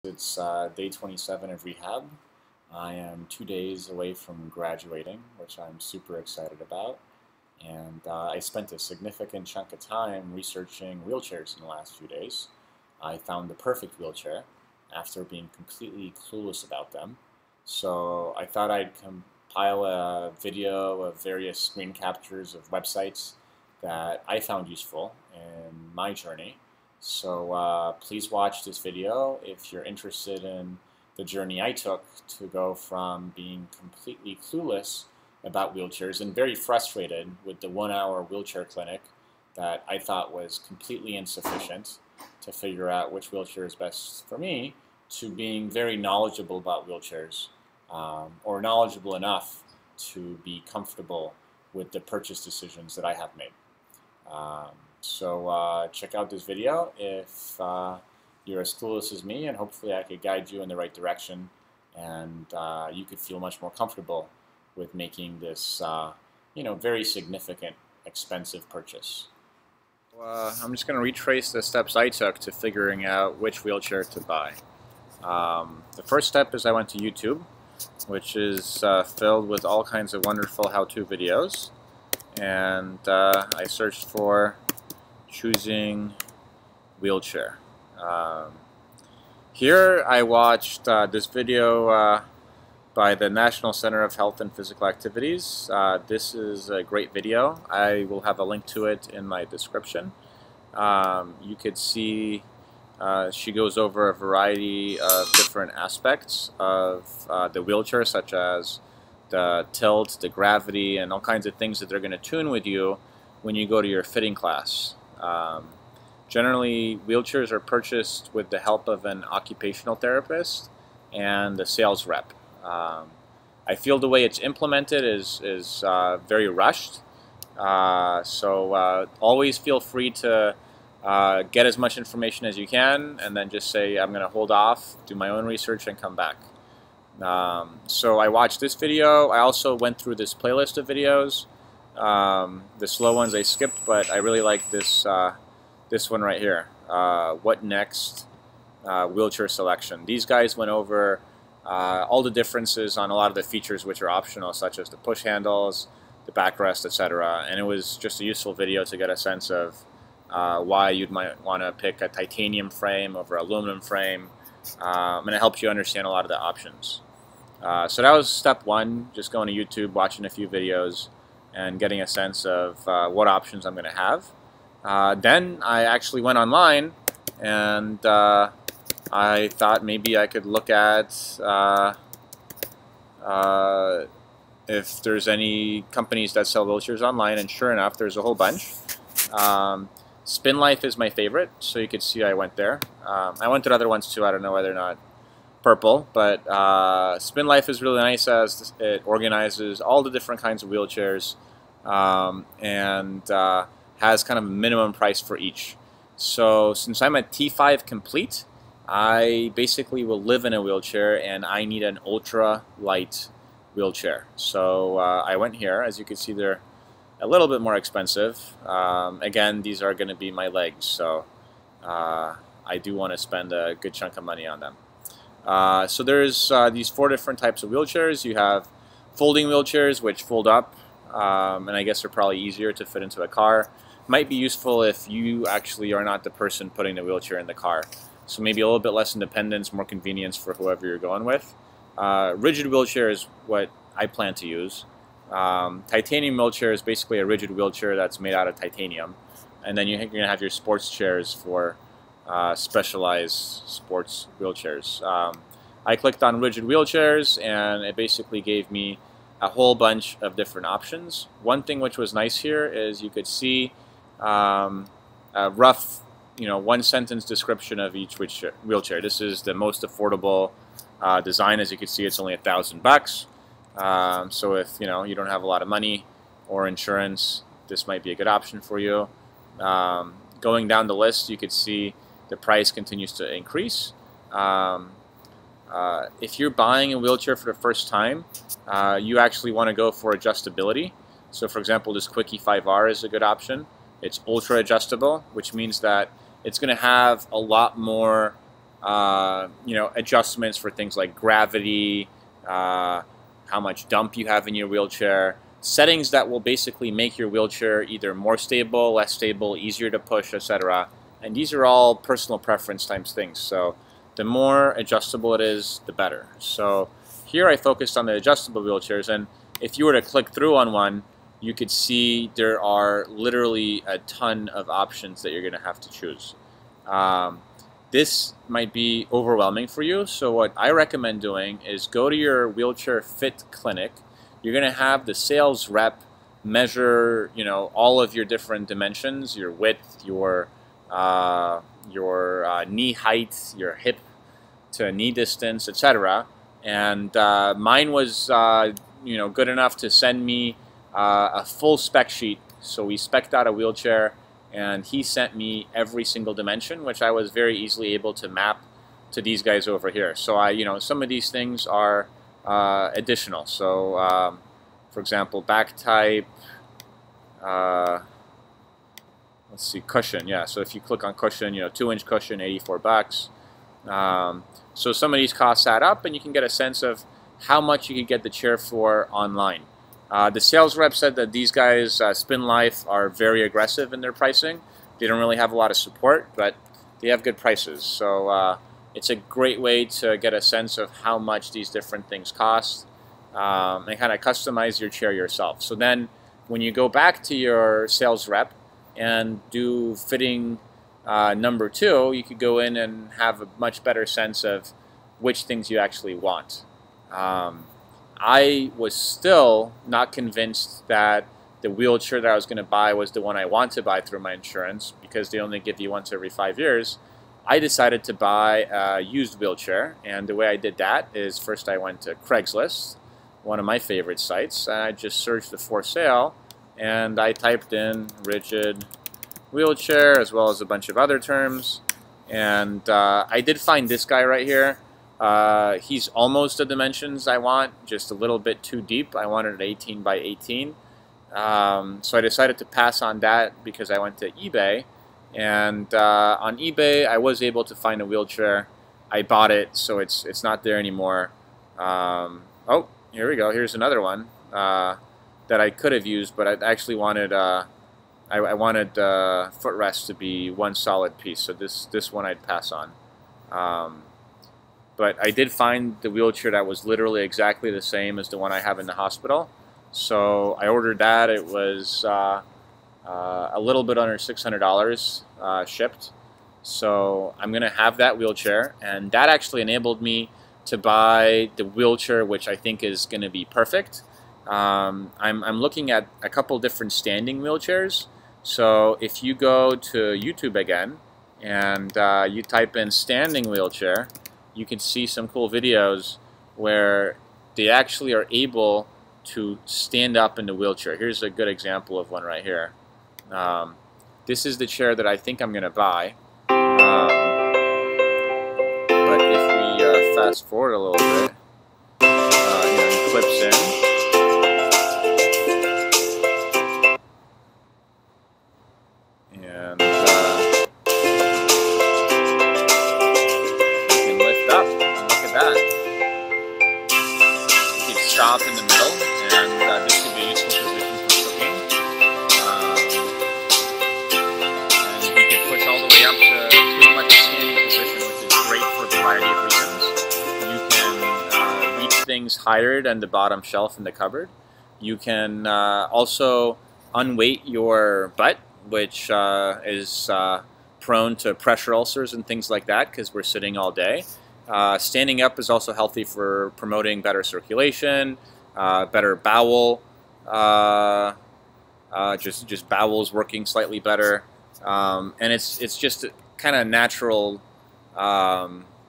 It's day 27 of rehab. I am 2 days away from graduating, which I'm super excited about. And I spent a significant chunk of time researching wheelchairs in the last few days. I found the perfect wheelchair after being completely clueless about them. So I thought I'd compile a video of various screen captures of websites that I found useful in my journey. So please watch this video if you're interested in the journey I took to go from being completely clueless about wheelchairs and very frustrated with the 1-hour wheelchair clinic that I thought was completely insufficient to figure out which wheelchair is best for me, to being very knowledgeable about wheelchairs, or knowledgeable enough to be comfortable with the purchase decisions that I have made. So check out this video if you're as clueless as me, and hopefully I could guide you in the right direction, and you could feel much more comfortable with making this very significant, expensive purchase. I'm just going to retrace the steps I took to figuring out which wheelchair to buy. The first step is I went to YouTube, which is filled with all kinds of wonderful how-to videos, and I searched for choosing wheelchair. Here I watched this video by the National Center of Health and Physical Activities. This is a great video. I will have a link to it in my description. You could see she goes over a variety of different aspects of the wheelchair, such as the tilt, the gravity, and all kinds of things that they're going to tune with you when you go to your fitting class. Generally, wheelchairs are purchased with the help of an occupational therapist and a sales rep. I feel the way it's implemented is very rushed, so always feel free to get as much information as you can, and then just say, I'm going to hold off, do my own research, and come back. So I watched this video. I also went through this playlist of videos. The slow ones I skipped, but I really like this this one right here. What next? Wheelchair selection. These guys went over all the differences on a lot of the features which are optional, such as the push handles, the backrest, etc. And it was just a useful video to get a sense of why you might want to pick a titanium frame over aluminum frame, and it helps you understand a lot of the options. So that was step one, just going to YouTube, watching a few videos, and getting a sense of what options I'm going to have. Then I actually went online, and I thought maybe I could look at if there's any companies that sell wheelchairs online, and sure enough, there's a whole bunch. Spinlife is my favorite, so you could see I went there. I went to other ones too. I don't know why they're not purple, but Spinlife is really nice as it organizes all the different kinds of wheelchairs, and has kind of a minimum price for each. So since I'm a T5 complete, I basically will live in a wheelchair, and I need an ultra light wheelchair. So I went here. As you can see, they're a little bit more expensive. Again, these are going to be my legs, so I do want to spend a good chunk of money on them. So there's these 4 different types of wheelchairs. You have folding wheelchairs, which fold up, and I guess they're probably easier to fit into a car. Might be useful if you actually are not the person putting the wheelchair in the car. So maybe a little bit less independence, more convenience for whoever you're going with. Rigid wheelchair is what I plan to use. Titanium wheelchair is basically a rigid wheelchair that's made out of titanium. And then you're going to have your sports chairs for specialized sports wheelchairs. I clicked on rigid wheelchairs, and it basically gave me a whole bunch of different options. One thing which was nice here is you could see a rough, one-sentence description of each wheelchair. This is the most affordable design. As you can see, it's only $1,000. So if you don't have a lot of money or insurance, this might be a good option for you. Going down the list, you could see the price continues to increase. If you're buying a wheelchair for the first time, you actually want to go for adjustability. So for example, this Quickie 5R is a good option. It's ultra adjustable, which means that it's going to have a lot more adjustments for things like gravity, how much dump you have in your wheelchair, settings that will basically make your wheelchair either more stable, less stable, easier to push, etc. And these are all personal preference times things. So the more adjustable it is, the better. So here I focused on the adjustable wheelchairs, and if you were to click through on one, you could see there are literally a ton of options that you're going to have to choose. This might be overwhelming for you, so what I recommend doing is go to your wheelchair fit clinic. You're going to have the sales rep measure, all of your different dimensions, your width, your knee height, your hip to knee distance, etc. And mine was, good enough to send me a full spec sheet. So we spec'd out a wheelchair, and he sent me every single dimension, which I was very easily able to map to these guys over here. So some of these things are additional. So, for example, back type. Let's see, cushion. Yeah. So if you click on cushion, 2-inch cushion, $84. So some of these costs add up, and you can get a sense of how much you could get the chair for online. The sales rep said that these guys, Spinlife, are very aggressive in their pricing. They don't really have a lot of support, but they have good prices. So it's a great way to get a sense of how much these different things cost and kind of customize your chair yourself. So then when you go back to your sales rep and do fitting number 2, you could go in and have a much better sense of which things you actually want. I was still not convinced that the wheelchair that I was going to buy was the one I want to buy through my insurance, because they only give you once every 5 years. I decided to buy a used wheelchair, and the way I did that is first I went to Craigslist, one of my favorite sites, and I just searched the for sale, and I typed in rigid wheelchair as well as a bunch of other terms, and I did find this guy right here. He's almost the dimensions I want, just a little bit too deep. I wanted an 18 by 18. So I decided to pass on that because I went to eBay. And on eBay, I was able to find a wheelchair. I bought it, so it's not there anymore. Oh, here we go. Here's another one that I could have used, but I actually wanted I wanted footrest to be one solid piece. So this one I'd pass on. But I did find the wheelchair that was literally exactly the same as the one I have in the hospital. So I ordered that. It was a little bit under $600 shipped. So I'm going to have that wheelchair. And that actually enabled me to buy the wheelchair, which I think is going to be perfect. I'm looking at a couple different standing wheelchairs. So if you go to YouTube again and you type in standing wheelchair, you can see some cool videos where they actually are able to stand up in the wheelchair. Here's a good example of one right here. This is the chair that I think I'm going to buy. But if we fast forward a little bit, it clips in. And you can lift up and look at that. You can stop in the middle, and this could be a useful position for cooking. And you can push all the way up to pretty much a standing position, which is great for a variety of reasons. You can reach things higher than the bottom shelf in the cupboard. You can also unweight your butt, which is prone to pressure ulcers and things like that because we're sitting all day. Standing up is also healthy for promoting better circulation, better bowel, just bowels working slightly better, and it's just a kind of natural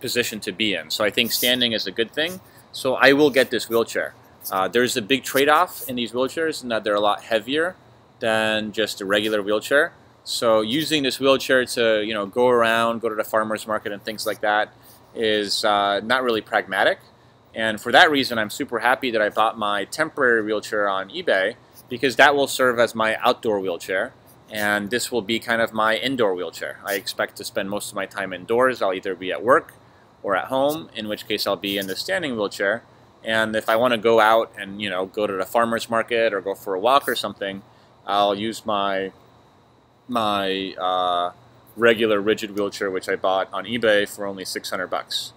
position to be in. So I think standing is a good thing. So I will get this wheelchair. There's a big trade-off in these wheelchairs in that they're a lot heavier than just a regular wheelchair. So using this wheelchair to go around, go to the farmer's market and things like that is not really pragmatic. And for that reason, I'm super happy that I bought my temporary wheelchair on eBay, because that will serve as my outdoor wheelchair, and this will be kind of my indoor wheelchair. I expect to spend most of my time indoors. I'll either be at work or at home, in which case I'll be in the standing wheelchair. And if I want to go out and go to the farmer's market or go for a walk or something, I'll use my regular rigid wheelchair, which I bought on eBay for only 600 bucks.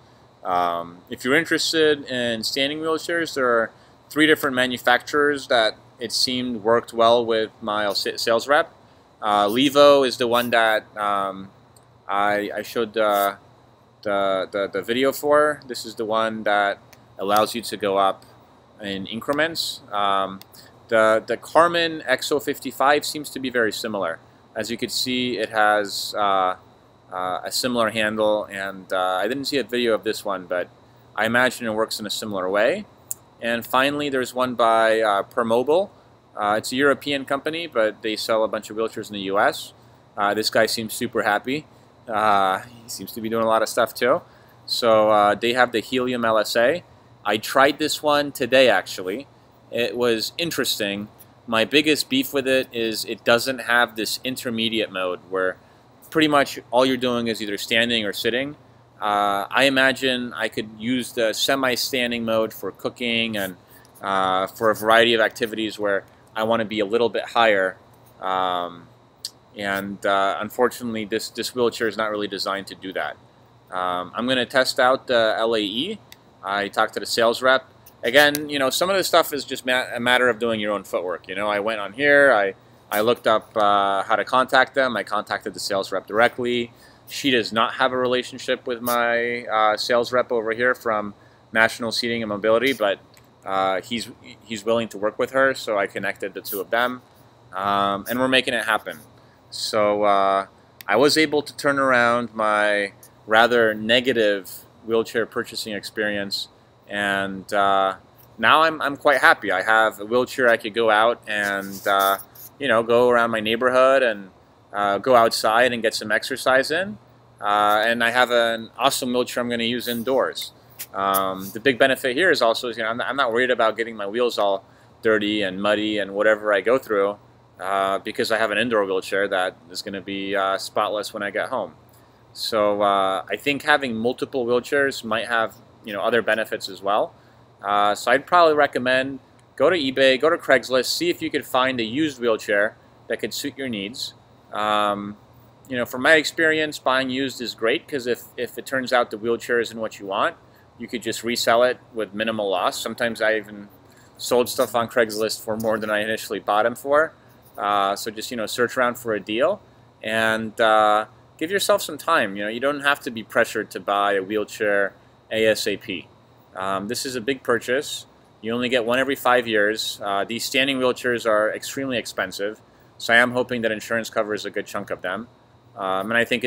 If you're interested in standing wheelchairs, there are 3 different manufacturers that it seemed worked well with my sales rep. Levo is the one that I showed the video for. This is the one that allows you to go up in increments. The Karman XO55 seems to be very similar. As you can see, it has a similar handle, and I didn't see a video of this one, but I imagine it works in a similar way. And finally, there's one by Permobile. It's a European company, but they sell a bunch of wheelchairs in the US. This guy seems super happy. He seems to be doing a lot of stuff too. So they have the Helium LSA. I tried this one today, actually. It was interesting. My biggest beef with it is it doesn't have this intermediate mode where pretty much all you're doing is either standing or sitting. I imagine I could use the semi-standing mode for cooking and for a variety of activities where I want to be a little bit higher. Unfortunately, this wheelchair is not really designed to do that. I'm going to test out the LAE. I talked to the sales rep. Again, some of this stuff is just a matter of doing your own footwork. I went on here, I looked up how to contact them. I contacted the sales rep directly. She does not have a relationship with my sales rep over here from National Seating and Mobility, but he's willing to work with her, so I connected the 2 of them, and we're making it happen. So I was able to turn around my rather negative wheelchair purchasing experience, and now I'm quite happy. I have a wheelchair I could go out and go around my neighborhood and go outside and get some exercise in, and I have an awesome wheelchair I'm going to use indoors. The big benefit here is also I'm not worried about getting my wheels all dirty and muddy and whatever I go through, because I have an indoor wheelchair that is going to be spotless when I get home. So I think having multiple wheelchairs might have other benefits as well. So I'd probably recommend go to eBay, go to Craigslist, see if you could find a used wheelchair that could suit your needs. From my experience, buying used is great because if it turns out the wheelchair isn't what you want, you could just resell it with minimal loss. Sometimes I even sold stuff on Craigslist for more than I initially bought them for. So just search around for a deal and give yourself some time. You don't have to be pressured to buy a wheelchair ASAP. This is a big purchase. You only get one every 5 years. These standing wheelchairs are extremely expensive, so I am hoping that insurance covers a good chunk of them. And I think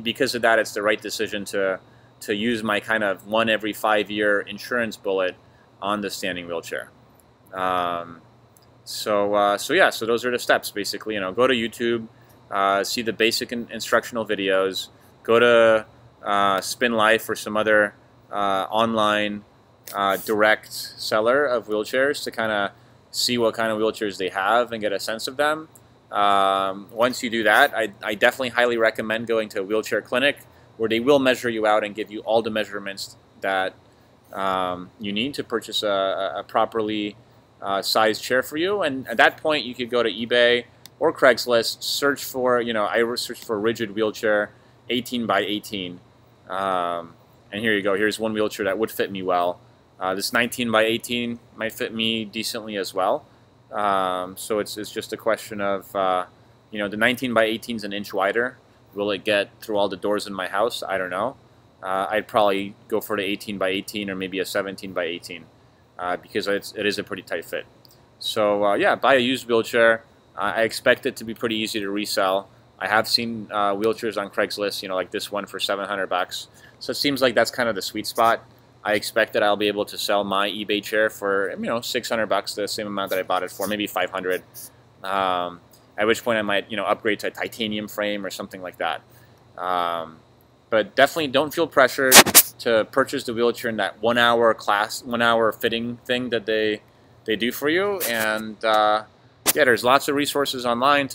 because of that, it's the right decision to use my kind of one every 5 year insurance bullet on the standing wheelchair. So those are the steps basically. Go to YouTube, see the basic instructional videos. Go to Spin Life or some other online direct seller of wheelchairs to kind of see what kind of wheelchairs they have and get a sense of them. Once you do that, I definitely highly recommend going to a wheelchair clinic where they will measure you out and give you all the measurements that you need to purchase a properly sized chair for you. And at that point, you could go to eBay or Craigslist, search for, I searched for a rigid wheelchair, 18 by 18. And here you go. Here's one wheelchair that would fit me well. This 19 by 18 might fit me decently as well. So it's just a question of, the 19 by 18 is an inch wider. Will it get through all the doors in my house? I don't know. I'd probably go for the 18 by 18 or maybe a 17 by 18 because it is a pretty tight fit. So yeah, buy a used wheelchair. I expect it to be pretty easy to resell. I have seen wheelchairs on Craigslist, like this one for 700 bucks. So it seems like that's kind of the sweet spot. I expect that I'll be able to sell my eBay chair for 600 bucks, the same amount that I bought it for, maybe 500. At which point I might upgrade to a titanium frame or something like that. But definitely don't feel pressured to purchase the wheelchair in that 1 hour class, 1 hour fitting thing that they do for you. And yeah, there's lots of resources online